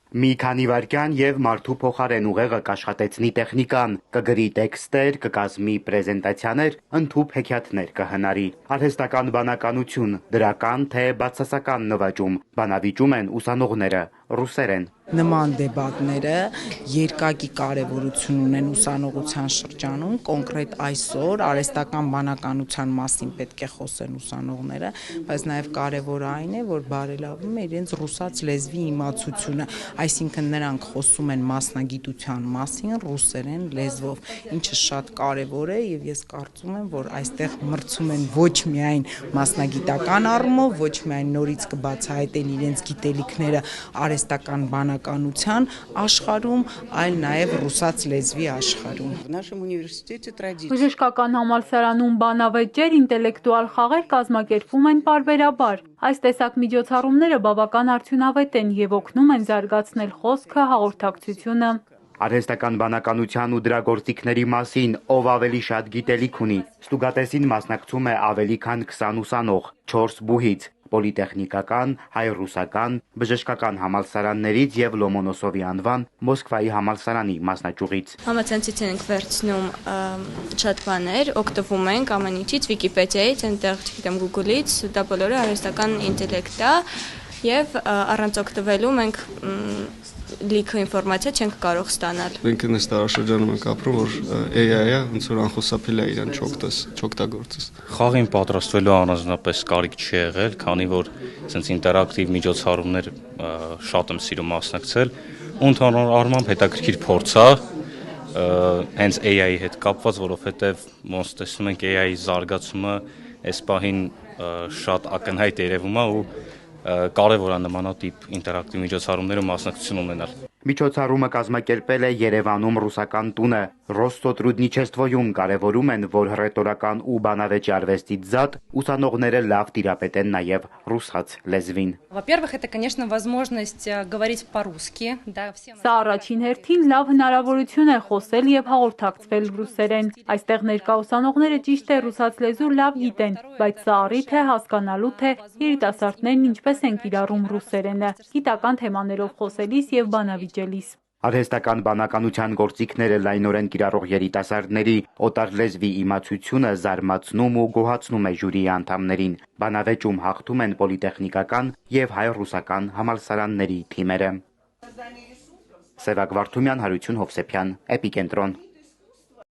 Մի քանի վայրկյան եւ մարդու փոխարեն ուղեղը կաշխատեցնի տեխնիկան, կգրի տեքստեր, կկազմի պրեզենտացիաներ, ընդհուպ հեքիաթներ կհնարի։ Արհեստական բանականություն, դրական թե բացասական նվաճում, բանավիճում են ուսանողները ռուսերեն։ Նման դեբատները երկակի կարևորություն ունեն ուսանողության շրջանում, կոնկրետ այսօր արհեստական բանականության մասին պետք է խոսեն ուսանողները, բայց նաև կարևոր այն է, որ բարելավում է իրենց ռուսաց լեզվի իմացությունը, այսինքն նրանք խոսում են մասնագիտության մասին ռուսերեն լեզվով, ինչը շատ կարևոր է եւ ես կարծում եմ, որ այստեղ մրցում են ոչ միայն մասնագիտական առումով, ոչ միայն նորից կբացահայտեն իրենց գիտելիքները արհեստական բանականության աշխարհում, այլ նաև ռուսաց լեզվի աշխարհում։ Բժշկական համալսարանում բանավեճեր, ինտելեկտուալ խաղեր կազմակերպվում են պարբերաբար։ Այս տեսակ միջոցառումները բավական արդյունավետ են եւ օգնում են զարգացնել խոսքը, հաղորդակցությունը։ Արհեստական բանականության ու դրա գործիքների մասին ով ավելի շատ գիտելիք ունի, ստուգատեսին մասնակցում է ավելի քան 20 ուսանող, 4 բուհից՝ պոլիտեխնիկական, հայ-ռուսական, բժշկական համալսարաններից եւ Լոմոնոսովի անվան Մոսկվայի համալսարանի մասնաճյուղից։ Համացանցից ենք վերցնում շատ բաներ, օգտվում ենք ամեն ինչից, Վիկիպեդիայից, այնտեղ, չգիտեմ, Google-ից, դա բոլորը արհեստական ինտելեկտ է եւ առանց օգտվելու մենք լիքը ինֆորմացիա չենք կարող ստանալ։ Մենք այս տարաշրջանում ենք ապրում, որ AI-ը ոնց որ անխուսափելի է իրեն չօգտագործես։ Խաղին պատրաստվելու առանձնապես կարիք չի եղել, քանի որ այսպես ինտերակտիվ միջոցառումներ շատ եմ սիրում մասնակցել, ու ընդհանուր առմամբ հետաքրքիր փորձ է հենց AI-ի հետ կապված, որովհետև ոնց տեսնում ենք AI-ի զարգացումը այս պահին շատ ակնհայտ երևում է ու կարևոր է նմանատիպ ինտերակտիվ միջոցառումներում մասնակցություն ունենալ։ Միջոցառումը կազմակերպել է Երևանում ռուսական տունը։ Ռոստոտրուդնիչեստվոյում կարևորում են, որ հռետորական ու բանավեճի արվեստից զատ ուսանողները լավ տիրապետեն նաև ռուսաց լեզվին։ Во-первых, это, конечно, возможность говорить по-русски, да, всем. Սա առաջին հերթին լավ հնարավորություն է խոսել եւ հաղորդակցվել ռուսերեն։ Այստեղ ներկա ուսանողները ճիշտ է ռուսաց լեզու լավ գիտեն, բայց սա առիթ է հասկանալու թե երիտասարդներն ինչպես են կիրառում ռուսերենը, գիտական թեմաներով խոսելիս եւ բանավիճելիս։ Արհեստական բանականության գործիքները լայնորեն կիրառող երիտասարդների օտար լեզվի իմացությունը զարմացնում ու գոհացնում է ժյուրիի անդամներին։ Բանավեճում հաղթում են պոլիտեխնիկական եւ հայ-ռուսական համալսարանների թիմերը։ Սևակ Վարդումյան, Հարություն Հովսեփյան, Էպիկենտրոն։